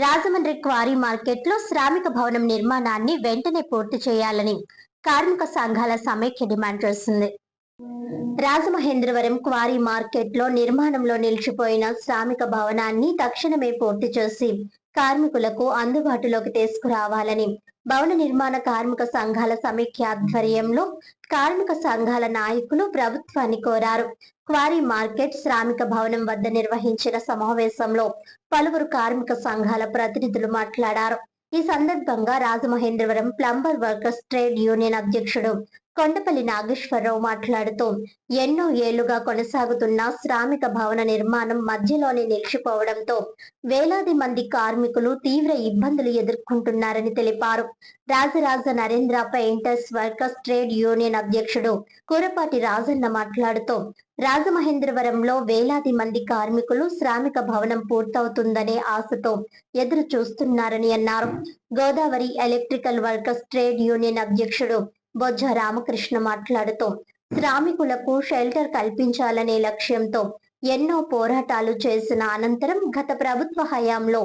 Rajahmundry quarry మార్కెట్లో శ్రామిక భవనం నిర్మాణాన్ని వెంటనే పూర్తి చేయాలని కార్మిక సంఘాల సమైక్య డిమాండ్ చేస్తుంది. రాజమహేంద్రవరం క్వారీ మార్కెట్లో నిర్మాణంలో నిలిచిపోయిన శ్రామిక భవనాన్ని తక్షణమే పూర్తి చేసి కార్మికులకు అందుబాటులోకి తీసుకురావాలని భవన నిర్మాణ కార్మిక సంఘాల సమైక్య ఆధ్వర్యంలో కార్మిక సంఘాల నాయకులు ప్రభుత్వాన్ని కోరారు. క్వారీ మార్కెట్ శ్రామిక భవనం వద్ద నిర్వహించిన సమావేశంలో పలువురు కార్మిక సంఘాల ప్రతినిధులు మాట్లాడారు. ఈ సందర్భంగా Rajamahendravaram plumber workers trade union అధ్యక్షుడు కొండపల్లి నాగేశ్వరరావు మాట్లాడుతూ ఎన్నో ఏళ్లుగా కొనసాగుతున్న శ్రామిక భవన నిర్మాణం మధ్యలోనే నిలిచిపోవడంతో వేలాది మంది కార్మికులు తీవ్ర ఇబ్బందులు ఎదుర్కొంటున్నారని తెలిపారు. Rajaraja Narendra painters workers trade union అధ్యక్షుడు కూరపాటి రాజన్న మాట్లాడుతూ రాజమహేంద్రవరంలో వేలాది మంది కార్మికులు శ్రామిక భవనం పూర్తవుతుందనే ఆశతో ఎదురు చూస్తున్నారని అన్నారు. Godavari electrical workers trade union అధ్యక్షుడు బొజ్జ రామకృష్ణ మాట్లాడుతూ శ్రామికులకు షెల్టర్ కల్పించాలనే లక్ష్యంతో ఎన్నో పోరాటాలు చేసిన అనంతరం గత ప్రభుత్వ హయాంలో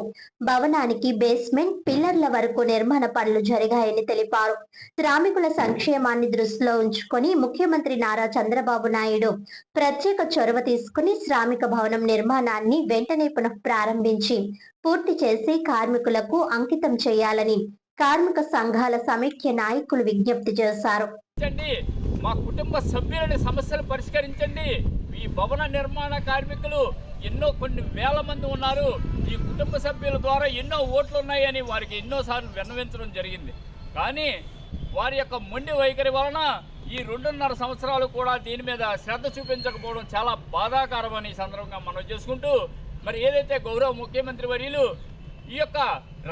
భవనానికి బేస్మెంట్ పిల్లర్ల వరకు నిర్మాణ పనులు జరిగాయని తెలిపారు. శ్రామికుల సంక్షేమాన్ని దృష్టిలో ఉంచుకొని ముఖ్యమంత్రి నారా చంద్రబాబు నాయుడు ప్రత్యేక చొరవ తీసుకుని శ్రామిక భవనం నిర్మాణాన్ని వెంటనే పునః ప్రారంభించి పూర్తి చేసి కార్మికులకు అంకితం చేయాలని కార్మిక సంఘాల సమైక్య నాయకులు విజ్ఞప్తి చేశారు. మా కుటుంబ సభ్యులని సమస్యలు పరిష్కరించండి. ఈ భవన నిర్మాణ కార్మికులు కొన్ని వేల మంది ఉన్నారు. ఈ కుటుంబ సభ్యుల ద్వారా ఎన్నో ఓట్లు ఉన్నాయని వారికి ఎన్నోసార్లు విన్నవించడం జరిగింది. కానీ వారి యొక్క మొండి వైఖరి వలన ఈ 2.5 సంవత్సరాలు కూడా దీని మీద శ్రద్ధ చూపించకపోవడం చాలా బాధాకరమని సందర్భంగా మనం చేసుకుంటూ, మరి ఏదైతే గౌరవ ముఖ్యమంత్రి వర్యులు ఈ యొక్క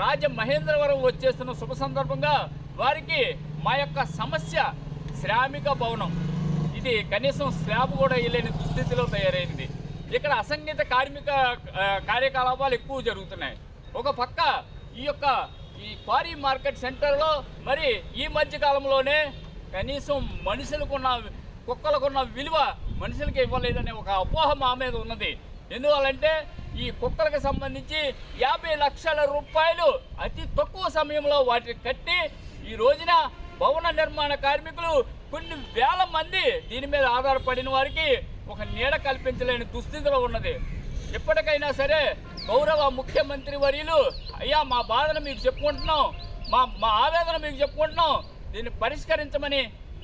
రాజమహేంద్రవరం వచ్చేస్తున్న శుభ సందర్భంగా వారికి మా యొక్క సమస్య శ్రామిక భవనం, ఇది కనీసం స్లాబ్ కూడా వేయలేని దుస్థితిలో తయారైంది. ఇక్కడ అసంఘటిత కార్మిక కార్యకలాపాలు ఎక్కువ జరుగుతున్నాయి. ఒక పక్క ఈ క్వారీ మార్కెట్ సెంటర్లో మరి ఈ మధ్య కాలంలోనే కనీసం కుక్కలకున్న విలువ మనుషులకి ఇవ్వలేదనే ఒక అపోహ మా మీద ఉన్నది. ఎందువల్లంటే ఈ కుక్కలకు సంబంధించి 50 లక్షల రూపాయలు అతి తక్కువ సమయంలో వాటిని కట్టి ఈ రోజున భవన నిర్మాణ కార్మికులు కొన్ని వేల మంది దీని మీద ఆధారపడిన వారికి ఒక నీడ కల్పించలేని దుస్థితిలో ఉన్నది. ఎప్పటికైనా సరే గౌరవ ముఖ్యమంత్రి వర్యులు, అయ్యా మా బాధను మీకు చెప్పుకుంటున్నాం, మా ఆవేదన మీకు చెప్పుకుంటున్నాం, దీన్ని పరిష్కరించమని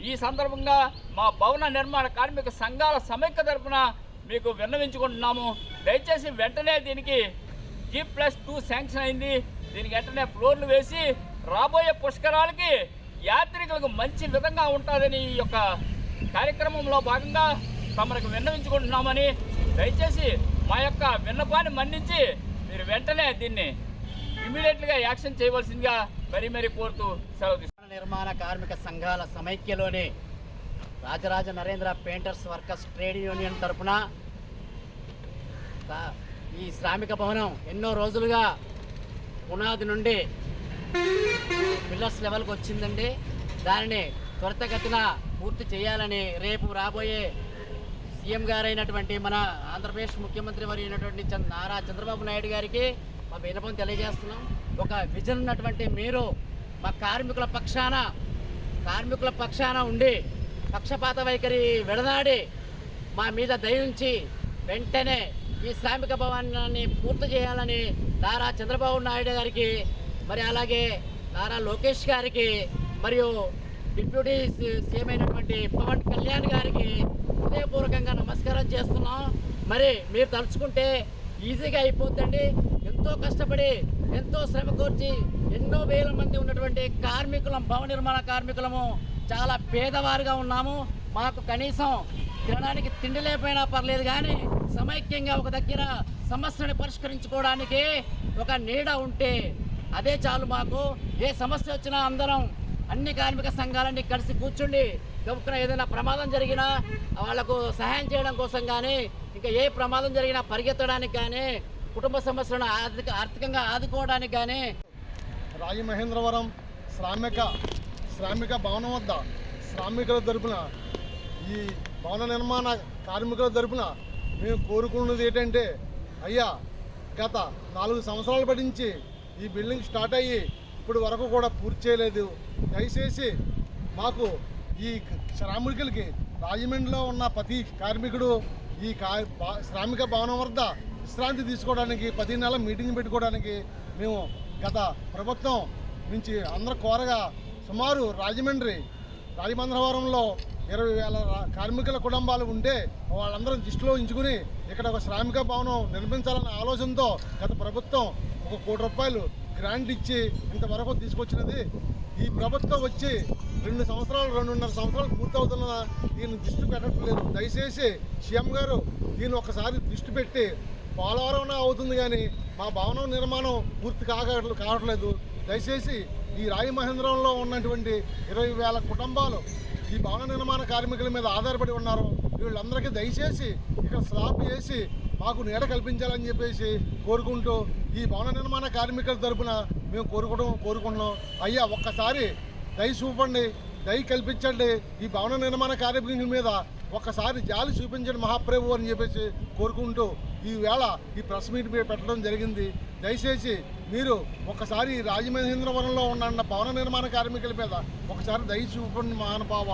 ఈ సందర్భంగా మా భవన నిర్మాణ కార్మిక సంఘాల సమైక్య తరపున మీకు విన్నవించుకుంటున్నాము. దయచేసి వెంటనే దీనికి G+2 శాంక్షన్ అయింది. దీనికి వెంటనే ఫ్లోర్లు వేసి రాబోయే పుష్కరాలకి యాత్రికులకు మంచి విధంగా ఉంటుందని ఈ యొక్క కార్యక్రమంలో భాగంగా తమకు విన్నవించుకుంటున్నామని, దయచేసి మా యొక్క విన్నపాన్ని మన్నించి మీరు వెంటనే దీన్ని ఇమీడియట్గా యాక్షన్ చేయవలసిందిగా మరీ కోరుతూ సెలవు తీసుకుంటున్నాను. నిర్మాణ కార్మిక సంఘాల సమైక్యలోని Rajaraja Narendra painters workers trade union తరఫున ఈ శ్రామిక భవనం ఎన్నో రోజులుగా పునాది నుండి పిల్లర్స్ లెవెల్కి వచ్చిందండి. దానిని త్వరితగతిన పూర్తి చేయాలని రేపు రాబోయే సీఎం గారైనటువంటి మన ఆంధ్రప్రదేశ్ ముఖ్యమంత్రి వారు అయినటువంటి నారా చంద్రబాబు నాయుడు గారికి మా విన్నపం తెలియజేస్తున్నాం. ఒక విజన్ ఉన్నటువంటి మీరు మా కార్మికుల పక్షాన ఉండి పక్షపాత వైఖరి విడనాడి మా మీద దయించి వెంటనే ఈ శ్రామిక భవనాన్ని పూర్తి చేయాలని నారా చంద్రబాబు నాయుడు గారికి, మరి అలాగే నారా లోకేష్ గారికి, మరియు డిప్యూటీ సీఎం అయినటువంటి పవన్ కళ్యాణ్ గారికి హృదయపూర్వకంగా నమస్కారం చేస్తున్నాం. మరి మీరు తలుచుకుంటే ఈజీగా అయిపోతుందండి. ఎంతో కష్టపడి ఎంతో శ్రమ కోర్చి ఎన్నో వేల మంది ఉన్నటువంటి భవన నిర్మాణ కార్మికులము చాలా పేదవారుగా ఉన్నాము. మాకు కనీసం తినడానికి తిండి లేకపోయినా పర్లేదు, కానీ సమైక్యంగా ఒక దగ్గర సమస్యను పరిష్కరించుకోవడానికి ఒక నీడ ఉంటే అదే చాలు మాకు. ఏ సమస్య వచ్చినా అందరం అన్ని కార్మిక సంఘాలన్నీ కలిసి కూర్చుండి గబుక్కున ఏదైనా ప్రమాదం జరిగినా వాళ్లకు సహాయం చేయడం కోసం కానీ, ఇంకా ఏ ప్రమాదం జరిగినా పరిగెత్తడానికి కానీ, కుటుంబ సమస్యలను ఆర్థికంగా ఆదుకోవడానికి కానీ రాజమహేంద్రవరం శ్రామిక భవనం వద్ద శ్రామికుల తరపున ఈ భవన నిర్మాణ కార్మికుల తరపున మేము కోరుకున్నది ఏంటంటే, అయ్యా గత 4 సంవత్సరాలు పడించి ఈ బిల్డింగ్ స్టార్ట్ అయ్యి ఇప్పుడు వరకు కూడా పూర్తి చేయలేదు. దయచేసి మాకు ఈ శ్రామికులకి రాజమండ్రిలో ఉన్న ప్రతి కార్మికుడు ఈ శ్రామిక భవనం వద్ద విశ్రాంతి తీసుకోవడానికి 10 నెలల మీటింగ్ పెట్టుకోవడానికి మేము గత ప్రభుత్వం నుంచి అందరూ కోరగా సుమారు రాజమండ్రివరంలో 20,000 కార్మికుల కుటుంబాలు ఉంటే వాళ్ళందరం దృష్టిలో ఉంచుకుని ఇక్కడ ఒక శ్రామిక భవనం నిర్మించాలన్న ఆలోచనతో గత ప్రభుత్వం ₹1 కోటి గ్రాంట్ ఇచ్చి ఇంతవరకు తీసుకొచ్చినది. ఈ ప్రభుత్వం వచ్చి 2.5 సంవత్సరాలు పూర్తవుతున్న దీన్ని దృష్టి పెట్టట్లేదు. దయచేసి సీఎం గారు దీన్ని ఒకసారి దృష్టి పెట్టి పోలవరం అవుతుంది కానీ మా భవనం నిర్మాణం పూర్తి కావట్లేదు. దయచేసి ఈ రాజమహేంద్రంలో ఉన్నటువంటి 20,000 కుటుంబాలు ఈ భవన నిర్మాణ కార్మికుల మీద ఆధారపడి ఉన్నారు. వీళ్ళందరికీ దయచేసి ఇక్కడ స్లాబ్ చేసి మాకు నీడ కల్పించాలని చెప్పేసి కోరుకుంటూ ఈ భవన నిర్మాణ కార్మికుల తరపున మేము కోరుకుంటున్నాం. అయ్యా ఒక్కసారి దయ చూపండి, దయ కల్పించండి. ఈ భవన నిర్మాణ కార్మికుల మీద ఒక్కసారి జాలి చూపించండి మహాప్రభు అని చెప్పేసి కోరుకుంటూ ఈవేళ ఈ ప్రెస్ మీట్ పెట్టడం జరిగింది. దయచేసి మీరు ఒకసారి రాజమహేంద్రవరంలో ఉన్న భవన నిర్మాణ కార్మికుల మీద ఒకసారి దయ చూపండి మహానుభావ.